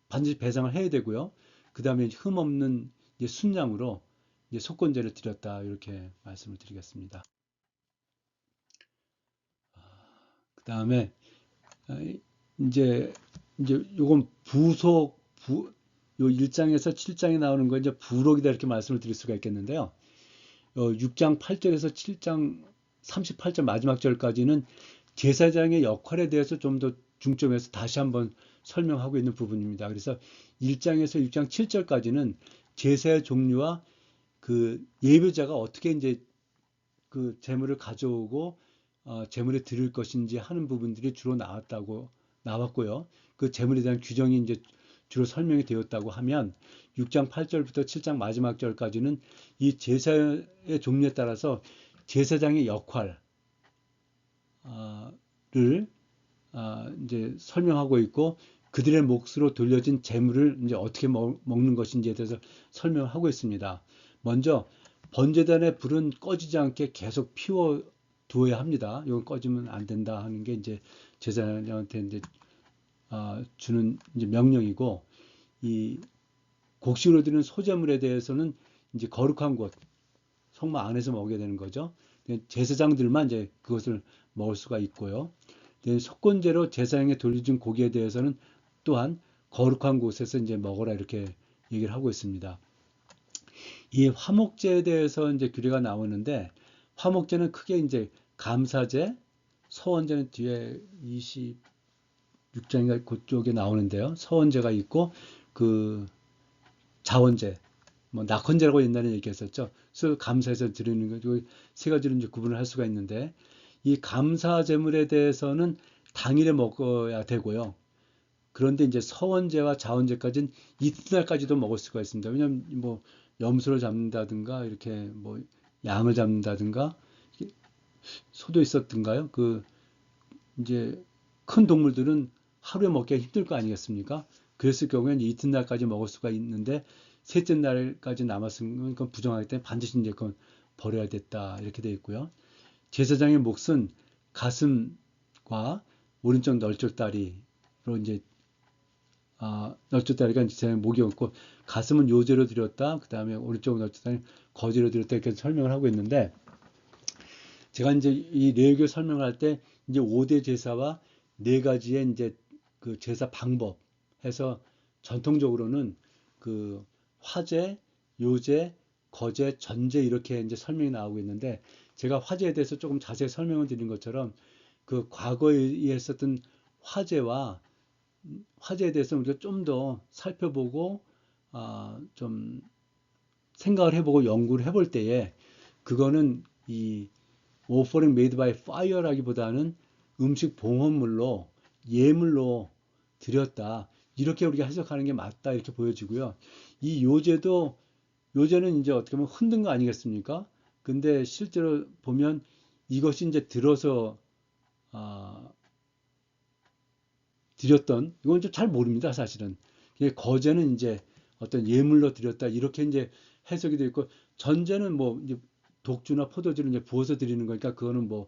반드시 배상을 해야 되고요. 그 다음에 흠없는 이제 순양으로 이제 속건제를 드렸다 이렇게 말씀을 드리겠습니다. 그 다음에 이제 요건 요 1장에서 7장에 나오는 거 이제 부록이다 이렇게 말씀을 드릴 수가 있겠는데요. 6장 8절에서 7장 38절 마지막 절까지는 제사장의 역할에 대해서 좀 더 중점해서 다시 한번 설명하고 있는 부분입니다. 그래서 1장에서 6장 7절까지는 제사의 종류와 그 예배자가 어떻게 이제 그 재물을 가져오고 재물에 드릴 것인지 하는 부분들이 주로 나왔고요. 그 재물에 대한 규정이 이제 주로 설명이 되었다고 하면 6장 8절부터 7장 마지막 절까지는 이 제사의 종류에 따라서 제사장의 역할을 이제 설명하고 있고, 그들의 몫으로 돌려진 재물을 이제 어떻게 먹는 것인지에 대해서 설명하고 있습니다. 먼저 번제단의 불은 꺼지지 않게 계속 피워 두어야 합니다. 이건 꺼지면 안 된다 하는 게 이제 제사장한테 이제 주는 이제 명령이고, 이 곡식으로 드리는 소재물에 대해서는 이제 거룩한 곳, 성막 안에서 먹어야 되는 거죠. 제사장들만 이제 그것을 먹을 수가 있고요. 속건제로 제사장에 돌려준 고기에 대해서는 또한 거룩한 곳에서 이제 먹어라 이렇게 얘기를 하고 있습니다. 이 화목제에 대해서 이제 규례가 나오는데, 화목제는 크게 이제 감사제, 서원제는 뒤에 26장인가 그쪽에 나오는데요. 서원제가 있고, 그 자원제, 뭐 낙헌제라고 옛날에 얘기했었죠. 그래서 감사해서 드리는 거, 세 가지로 이제 구분을 할 수가 있는데, 이 감사 제물에 대해서는 당일에 먹어야 되고요. 그런데 이제 서원제와 자원제까지는 이튿날까지도 먹을 수가 있습니다. 왜냐하면 뭐 염소를 잡는다든가 이렇게 뭐 양을 잡는다든가 소도 있었던가요? 그 이제 큰 동물들은 하루에 먹기가 힘들 거 아니겠습니까? 그랬을 경우에는 이튿날까지 먹을 수가 있는데 셋째 날까지 남았으면 그건 부정하기 때문에 반드시 이제 그건 버려야 됐다 이렇게 되어 있고요. 제사장의 몫은 가슴과 오른쪽 널쩍다리로 이제 널쩍다리가 제 목이었고, 가슴은 요제로 드렸다. 그 다음에 오른쪽 널쩍다리 거제로 드렸다 이렇게 설명을 하고 있는데, 제가 이제 이 레위기 설명을 할 때 이제 5대 제사와 네 가지의 이제 그 제사 방법 해서 전통적으로는 그 화제, 요제, 거제, 전제 이렇게 이제 설명이 나오고 있는데, 제가 화제에 대해서 조금 자세히 설명을 드린 것처럼 그 과거에 있었던 화제와 화제에 대해서 우리가 좀 더 살펴보고 좀 생각을 해보고 연구를 해볼 때에, 그거는 이 offering made by fire라기보다는 음식 봉헌물로 예물로 드렸다 이렇게 우리가 해석하는 게 맞다 이렇게 보여지고요. 이 요제는 이제 어떻게 보면 흔든 거 아니겠습니까? 근데 실제로 보면 이것이 이제 들어서 아, 드렸던 이건 좀 잘 모릅니다 사실은. 거제는 이제 어떤 예물로 드렸다 이렇게 이제 해석이 되어 있고, 전제는 뭐 이제 독주나 포도주를 이제 부어서 드리는 거니까 그거는 뭐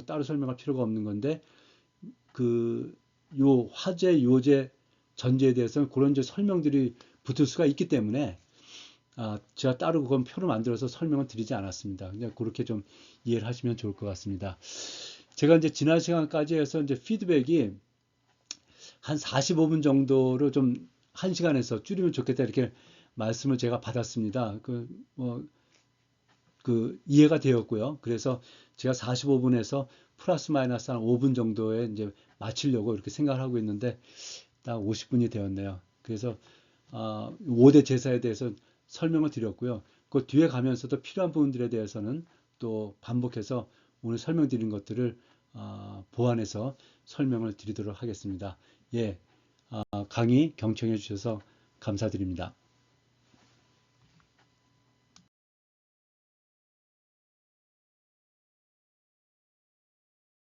따로 설명할 필요가 없는 건데, 그 요 화제, 요제, 전제에 대해서는 그런 이제 설명들이 붙을 수가 있기 때문에 제가 따로 그건 표를 만들어서 설명을 드리지 않았습니다. 그냥 그렇게 좀 이해를 하시면 좋을 것 같습니다. 제가 이제 지난 시간까지 해서 이제 피드백이 한 45분 정도로 좀 1시간에서 줄이면 좋겠다 이렇게 말씀을 제가 받았습니다. 뭐 그 이해가 되었고요. 그래서 제가 45분에서 플러스 마이너스 한 5분 정도에 이제 마치려고 이렇게 생각을 하고 있는데 딱 50분이 되었네요. 그래서 5대 제사에 대해서 설명을 드렸고요. 그 뒤에 가면서도 필요한 부분들에 대해서는 또 반복해서 오늘 설명드린 것들을 보완해서 설명을 드리도록 하겠습니다. 예, 강의 경청해 주셔서 감사드립니다.